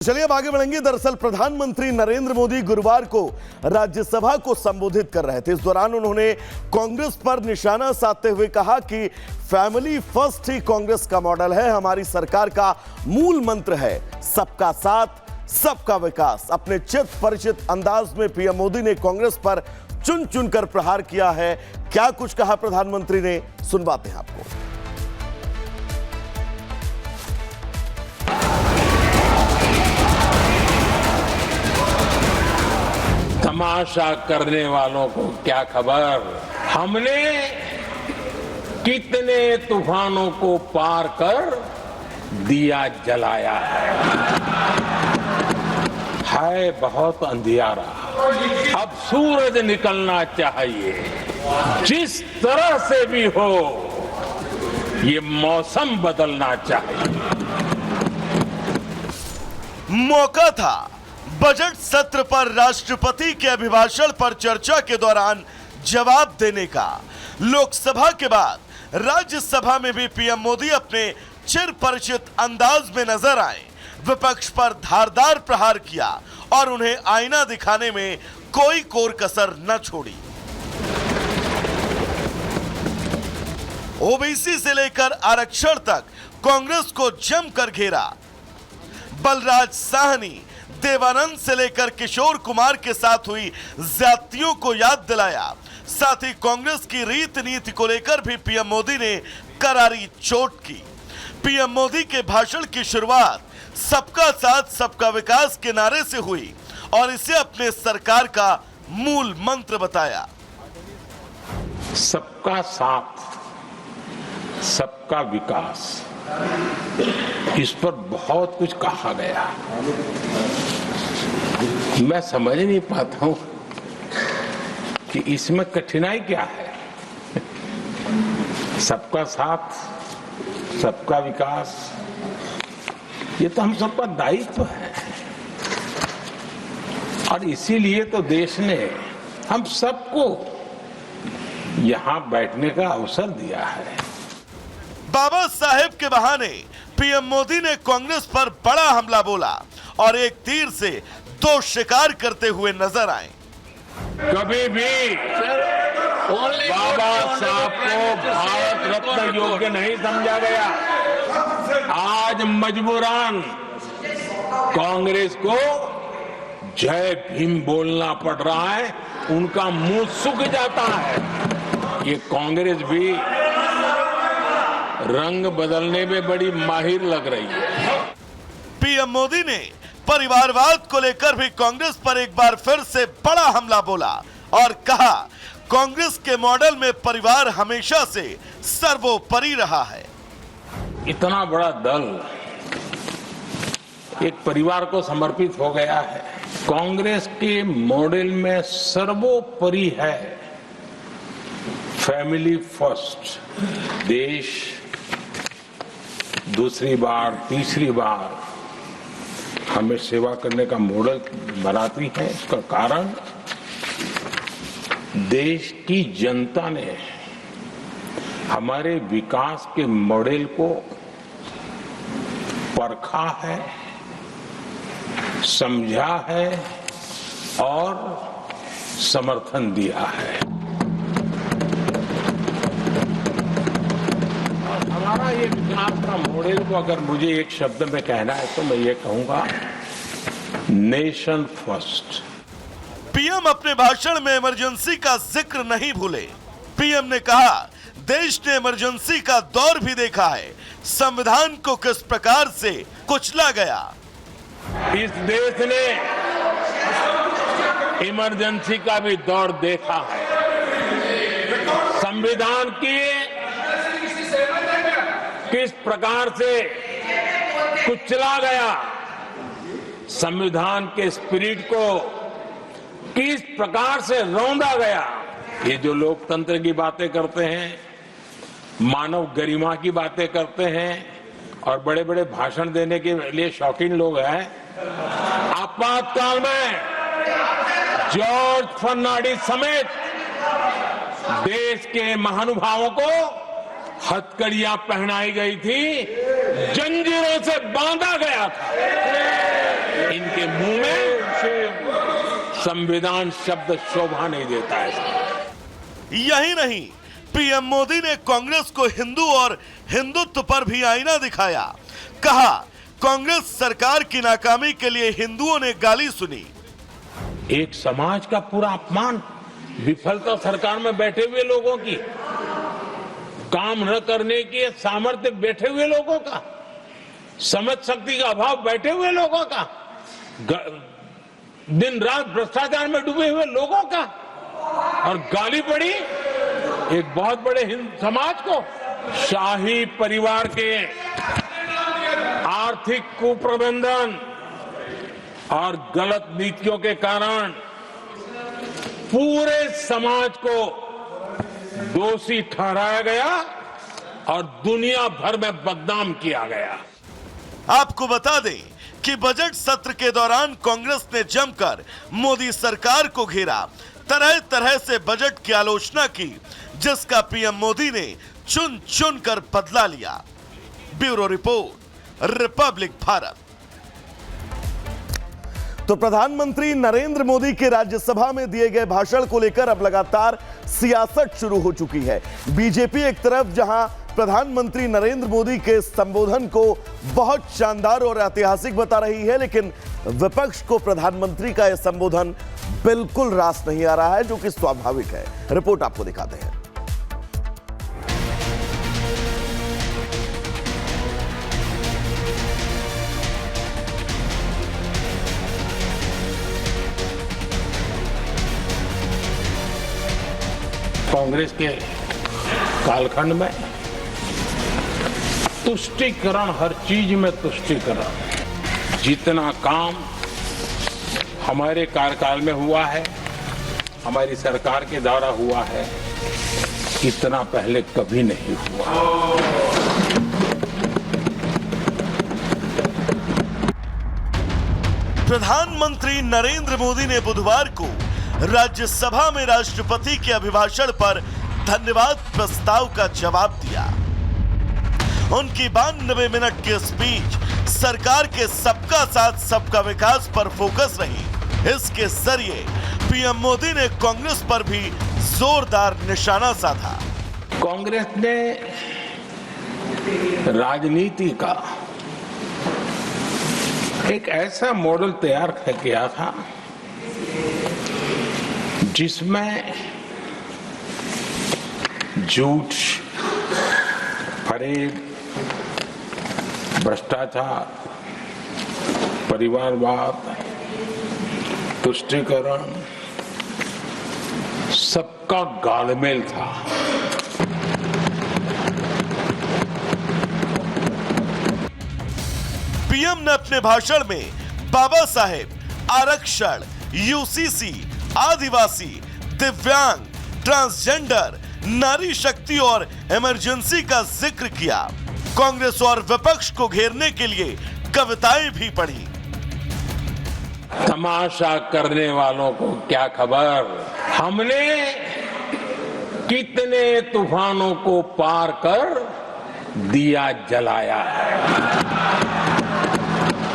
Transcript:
चलिए अब आगे बढ़ेंगे। दरअसल प्रधानमंत्री नरेंद्र मोदी गुरुवार को राज्यसभा को संबोधित कर रहे थे। इस दौरान उन्होंने कांग्रेस पर निशाना साधते हुए कहा कि फैमिली फर्स्ट ही कांग्रेस का मॉडल है, हमारी सरकार का मूल मंत्र है सबका साथ सबका विकास। अपने चित परिचित अंदाज में पीएम मोदी ने कांग्रेस पर चुन चुनकर प्रहार किया है। क्या कुछ कहा प्रधानमंत्री ने, सुनवाते हैं आपको। तमाशा करने वालों को क्या खबर, हमने कितने तूफानों को पार कर दिया जलाया है बहुत अंधियारा, अब सूरज निकलना चाहिए। जिस तरह से भी हो ये मौसम बदलना चाहिए। मौका था बजट सत्र पर राष्ट्रपति के अभिभाषण पर चर्चा के दौरान जवाब देने का। लोकसभा के बाद राज्यसभा में भी पीएम मोदी अपने चिर परिचित अंदाज में नजर आए। विपक्ष पर धारदार प्रहार किया और उन्हें आईना दिखाने में कोई कोर कसर न छोड़ी। ओबीसी से लेकर आरक्षण तक कांग्रेस को जमकर घेरा। बलराज साहनी, देवानंद से लेकर किशोर कुमार के साथ हुई ज्यादतियों को याद दिलाया। साथ ही कांग्रेस की रीत नीति को लेकर भी पीएम मोदी ने करारी चोट की। पीएम मोदी के भाषण की शुरुआत सबका साथ सबका विकास के नारे से हुई और इसे अपने सरकार का मूल मंत्र बताया। सबका साथ सबका विकास, इस पर बहुत कुछ कहा गया। मैं समझ नहीं पाता हूं कि इसमें कठिनाई क्या है। सबका साथ सबका विकास, ये तो हम सबका दायित्व है और इसीलिए तो देश ने हम सबको यहां बैठने का अवसर दिया है। बाबा साहेब के बहाने पीएम मोदी ने कांग्रेस पर बड़ा हमला बोला और एक तीर से दो शिकार करते हुए नजर आए। कभी भी बाबा साहब को भारत रत्न योग्य नहीं समझा गया। आज मजबूरन कांग्रेस को जय भीम बोलना पड़ रहा है, उनका मुंह सूख जाता है। ये कांग्रेस भी रंग बदलने में बड़ी माहिर लग रही है। पीएम मोदी ने परिवारवाद को लेकर भी कांग्रेस पर एक बार फिर से बड़ा हमला बोला और कहा कांग्रेस के मॉडल में परिवार हमेशा से सर्वोपरि रहा है। इतना बड़ा दल एक परिवार को समर्पित हो गया है। कांग्रेस के मॉडल में सर्वोपरि है फैमिली फर्स्ट। देश दूसरी बार तीसरी बार हमें सेवा करने का मॉडल बनाती है। इसका कारण देश की जनता ने हमारे विकास के मॉडल को परखा है, समझा है और समर्थन दिया है। हमारा ये विकास का मॉडल को अगर मुझे एक शब्द में कहना है तो मैं ये कहूंगा, नेशन फर्स्ट। पीएम अपने भाषण में इमरजेंसी का जिक्र नहीं भूले। पीएम ने कहा देश ने इमरजेंसी का दौर भी देखा है, संविधान को किस प्रकार से कुचला गया। इस देश ने इमरजेंसी का भी दौर देखा है। संविधान की किस प्रकार से कुचला गया, संविधान के स्पिरिट को किस प्रकार से रौंदा गया। ये जो लोकतंत्र की बातें करते हैं, मानव गरिमा की बातें करते हैं और बड़े बड़े भाषण देने के लिए शौकीन लोग हैं, आपातकाल में जॉर्ज फर्नांडिस समेत देश के महानुभावों को हथकड़ियां पहनाई गई थी, जंजीरों से बांधा गया था। के मुंह में संविधान शब्द शोभा नहीं देता है। यही नहीं, पीएम मोदी ने कांग्रेस को हिंदू और हिंदुत्व पर भी आईना दिखाया। कहा, कांग्रेस सरकार की नाकामी के लिए हिंदुओं ने गाली सुनी। एक समाज का पूरा अपमान, विफलता सरकार में बैठे हुए लोगों की, काम न करने के सामर्थ्य बैठे हुए लोगों का, समझ शक्ति का अभाव बैठे हुए लोगों का, दिन रात भ्रष्टाचार में डूबे हुए लोगों का, और गाली पड़ी एक बहुत बड़े हिंदू समाज को। शाही परिवार के आर्थिक कुप्रबंधन और गलत नीतियों के कारण पूरे समाज को दोषी ठहराया गया और दुनिया भर में बदनाम किया गया। आपको बता दें कि बजट सत्र के दौरान कांग्रेस ने जमकर मोदी सरकार को घेरा, तरह तरह से बजट की आलोचना की, जिसका पीएम मोदी ने चुन चुन कर बदला लिया। Bureau report, Republic Bharat. तो प्रधानमंत्री नरेंद्र मोदी के राज्यसभा में दिए गए भाषण को लेकर अब लगातार सियासत शुरू हो चुकी है। बीजेपी एक तरफ जहां प्रधानमंत्री नरेंद्र मोदी के संबोधन को बहुत शानदार और ऐतिहासिक बता रही है, लेकिन विपक्ष को प्रधानमंत्री का यह संबोधन बिल्कुल रास नहीं आ रहा है, जो कि स्वाभाविक है। रिपोर्ट आपको दिखाते हैं। कांग्रेस के कालखंड में तुष्टीकरण, हर चीज में तुष्टीकरण, जितना काम हमारे कार्यकाल में हुआ है, हमारी सरकार के द्वारा हुआ है, इतना पहले कभी नहीं हुआ। प्रधानमंत्री नरेंद्र मोदी ने बुधवार को राज्यसभा में राष्ट्रपति के अभिभाषण पर धन्यवाद प्रस्ताव का जवाब दिया। उनकी 92 मिनट की स्पीच सरकार के सबका साथ सबका विकास पर फोकस रही। इसके जरिए पीएम मोदी ने कांग्रेस पर भी जोरदार निशाना साधा। कांग्रेस ने राजनीति का एक ऐसा मॉडल तैयार किया था जिसमें झूठ, फरेब, भ्रष्टाचार, परिवारवाद, तुष्टीकरण, सबका गालमेल था। पीएम ने अपने भाषण में बाबा साहेब, आरक्षण, यूसीसी, आदिवासी, दिव्यांग, ट्रांसजेंडर, नारी शक्ति और इमरजेंसी का जिक्र किया। कांग्रेस और विपक्ष को घेरने के लिए कविताएं भी पढ़ी। तमाशा करने वालों को क्या खबर, हमने कितने तूफानों को पार कर दिया जलाया है।